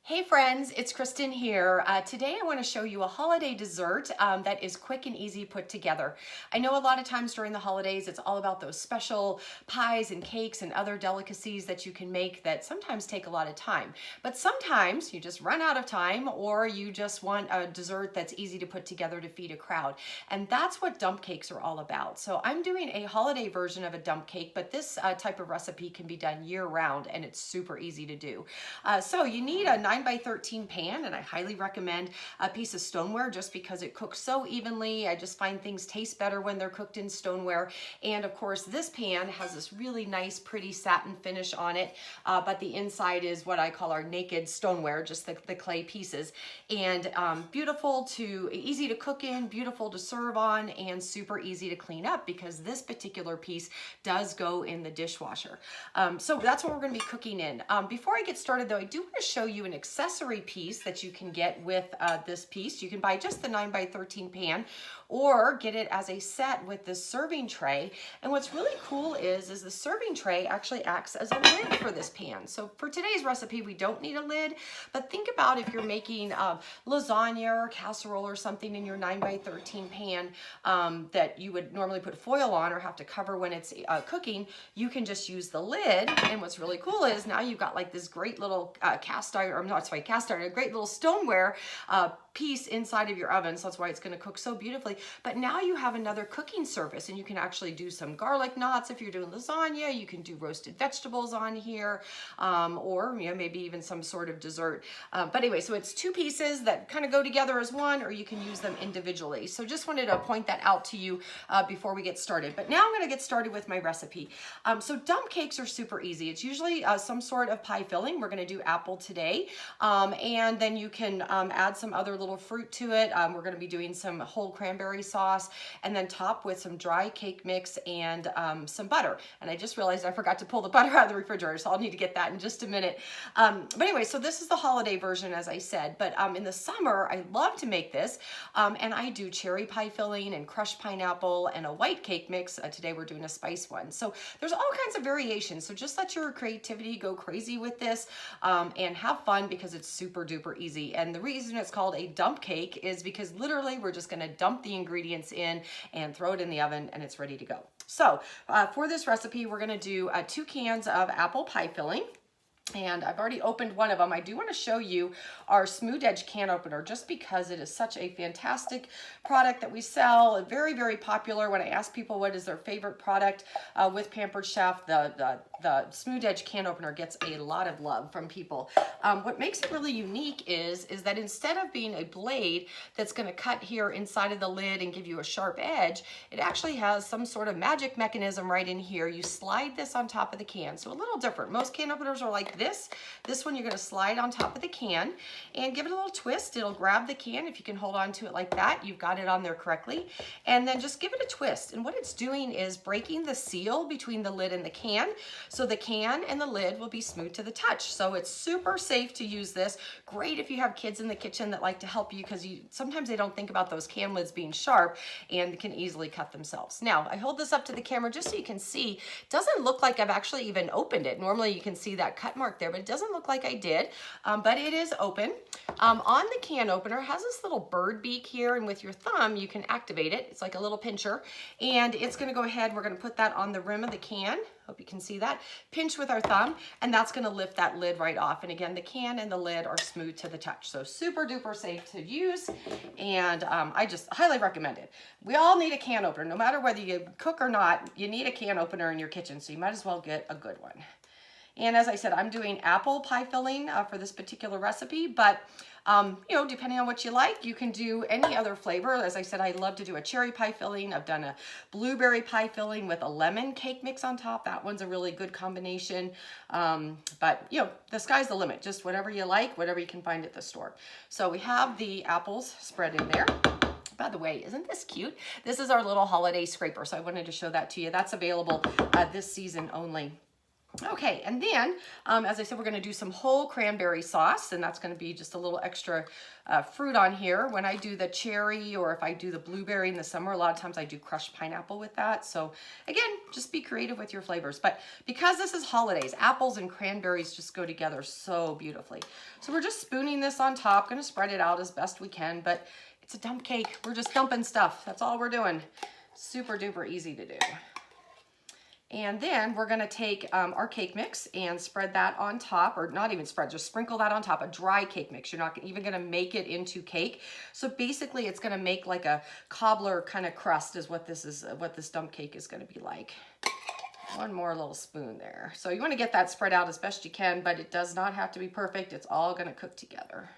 Hey friends, it's Kristen here. Today I want to show you a holiday dessert that is quick and easy put together. I know a lot of times during the holidays it's all about those special pies and cakes and other delicacies that you can make that sometimes take a lot of time. But sometimes you just run out of time or you just want a dessert that's easy to put together to feed a crowd. And that's what dump cakes are all about. So I'm doing a holiday version of a dump cake, but this type of recipe can be done year round and it's super easy to do. So you need a 9 by 13 pan, and I highly recommend a piece of stoneware just because it cooks so evenly. I just find things taste better when they're cooked in stoneware. And of course, this pan has this really nice, pretty satin finish on it, but the inside is what I call our naked stoneware, just the clay pieces. And easy to cook in, beautiful to serve on, and super easy to clean up because this particular piece does go in the dishwasher. So that's what we're going to be cooking in. Before I get started though, I do want to show you an accessory piece that you can get with this piece. You can buy just the 9 by 13 pan or get it as a set with this serving tray. And what's really cool is the serving tray actually acts as a lid for this pan. So for today's recipe, we don't need a lid, but think about if you're making lasagna or casserole or something in your 9 by 13 pan that you would normally put foil on or have to cover when it's cooking, you can just use the lid. And what's really cool is now you've got like this great little a great little stoneware piece inside of your oven. So that's why it's going to cook so beautifully. But now you have another cooking surface and you can actually do some garlic knots. If you're doing lasagna, you can do roasted vegetables on here, or maybe even some sort of dessert. But anyway, so it's two pieces that kind of go together as one, or you can use them individually. So just wanted to point that out to you before we get started. But now I'm going to get started with my recipe. So dump cakes are super easy. It's usually some sort of pie filling. We're going to do apple today. And then you can add some other little fruit to it. We're going to be doing some whole cranberry sauce and then top with some dry cake mix and some butter. And I just realized I forgot to pull the butter out of the refrigerator, so I'll need to get that in just a minute. But anyway, so this is the holiday version, as I said. But in the summer, I love to make this. And I do cherry pie filling and crushed pineapple and a white cake mix. Today we're doing a spice one. So there's all kinds of variations. So just let your creativity go crazy with this and have fun because it's super duper easy. And the reason it's called a dump cake is because literally we're just going to dump the ingredients in and throw it in the oven and it's ready to go. So for this recipe, we're going to do 2 cans of apple pie filling. And I've already opened one of them. I do want to show you our smooth edge can opener just because it is such a fantastic product that we sell. Very, very popular. When I ask people what is their favorite product with Pampered Chef, the smooth edge can opener gets a lot of love from people. What makes it really unique is that instead of being a blade that's going to cut here inside of the lid and give you a sharp edge, it actually has some sort of magic mechanism right in here. You slide this on top of the can. So a little different. Most can openers are like this. This one you're going to slide on top of the can and give it a little twist. It'll grab the can. If you can hold on to it like that, you've got it on there correctly. And then just give it a twist. And what it's doing is breaking the seal between the lid and the can. So the can and the lid will be smooth to the touch. So it's super safe to use this. Great if you have kids in the kitchen that like to help you because sometimes they don't think about those can lids being sharp and can easily cut themselves. Now, I hold this up to the camera just so you can see. It doesn't look like I've actually even opened it. Normally you can see that cut mark there, but it doesn't look like I did, but it is open. On the can opener, it has this little bird beak here, and with your thumb, you can activate it. It's like a little pincher, and it's going to go ahead. We're going to put that on the rim of the can. Hope you can see that. Pinch with our thumb, and that's going to lift that lid right off. And again, the can and the lid are smooth to the touch. So super duper safe to use, and I just highly recommend it. We all need a can opener. No matter whether you cook or not, you need a can opener in your kitchen, so you might as well get a good one. And as I said, I'm doing apple pie filling for this particular recipe, but depending on what you like, you can do any other flavor. As I said, I love to do a cherry pie filling. I've done a blueberry pie filling with a lemon cake mix on top. That one's a really good combination. But the sky's the limit. Just whatever you like, whatever you can find at the store. So we have the apples spread in there. By the way, isn't this cute? This is our little holiday scraper, so I wanted to show that to you. That's available this season only. Okay, and then, as I said, we're gonna do some whole cranberry sauce, and that's gonna be just a little extra fruit on here. When I do the cherry, or if I do the blueberry in the summer, a lot of times I do crushed pineapple with that. So again, just be creative with your flavors. But because this is holidays, apples and cranberries just go together so beautifully. So we're just spooning this on top, gonna spread it out as best we can, but it's a dump cake. We're just dumping stuff. That's all we're doing. Super duper easy to do. And then we're gonna take our cake mix and spread that on top, or not even spread, just sprinkle that on top, a dry cake mix. You're not even gonna make it into cake. So basically it's gonna make like a cobbler kind of crust is what this dump cake is gonna be like. One more little spoon there. So you wanna get that spread out as best you can, but it does not have to be perfect. It's all gonna cook together.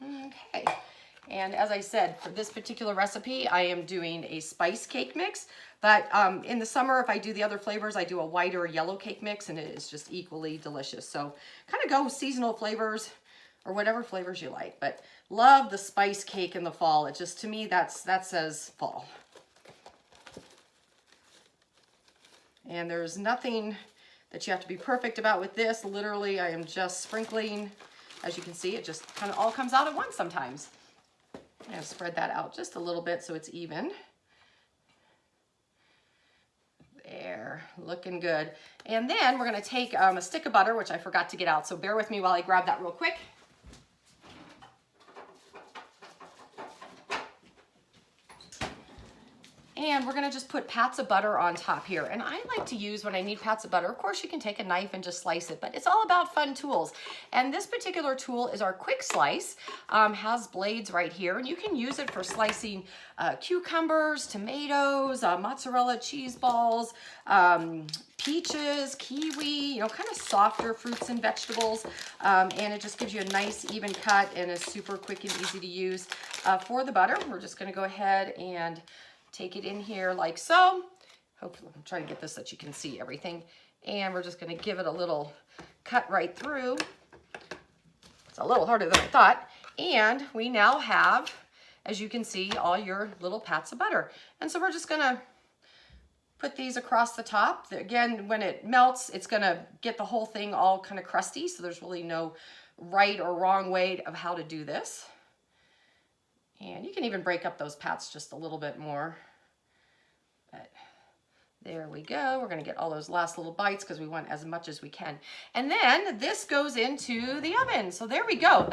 Okay. And as I said, for this particular recipe, I am doing a spice cake mix, but in the summer, if I do the other flavors, I do a white or a yellow cake mix, and it is just equally delicious. So kind of go seasonal flavors or whatever flavors you like, but love the spice cake in the fall. It just, to me, that says fall. And there's nothing that you have to be perfect about with this. Literally, I am just sprinkling. As you can see, it just kind of all comes out at once sometimes. And spread that out just a little bit so it's even. There, looking good. And then we're gonna take a stick of butter, which I forgot to get out, so bear with me while I grab that real quick. And we're gonna just put pats of butter on top here. And I like to use, when I need pats of butter, of course you can take a knife and just slice it, but it's all about fun tools. And this particular tool is our quick slice, has blades right here, and you can use it for slicing cucumbers, tomatoes, mozzarella cheese balls, peaches, kiwi, you know, kind of softer fruits and vegetables. And it just gives you a nice even cut and is super quick and easy to use. For the butter, we're just gonna go ahead and take it in here like so. Hopefully, I'm trying to get this so that you can see everything. And we're just gonna give it a little cut right through. It's a little harder than I thought. And we now have, as you can see, all your little pats of butter. And so we're just gonna put these across the top. Again, when it melts, it's gonna get the whole thing all kind of crusty, so there's really no right or wrong way of how to do this. And you can even break up those pats just a little bit more. But there we go. We're gonna get all those last little bites because we want as much as we can. And then this goes into the oven. So there we go.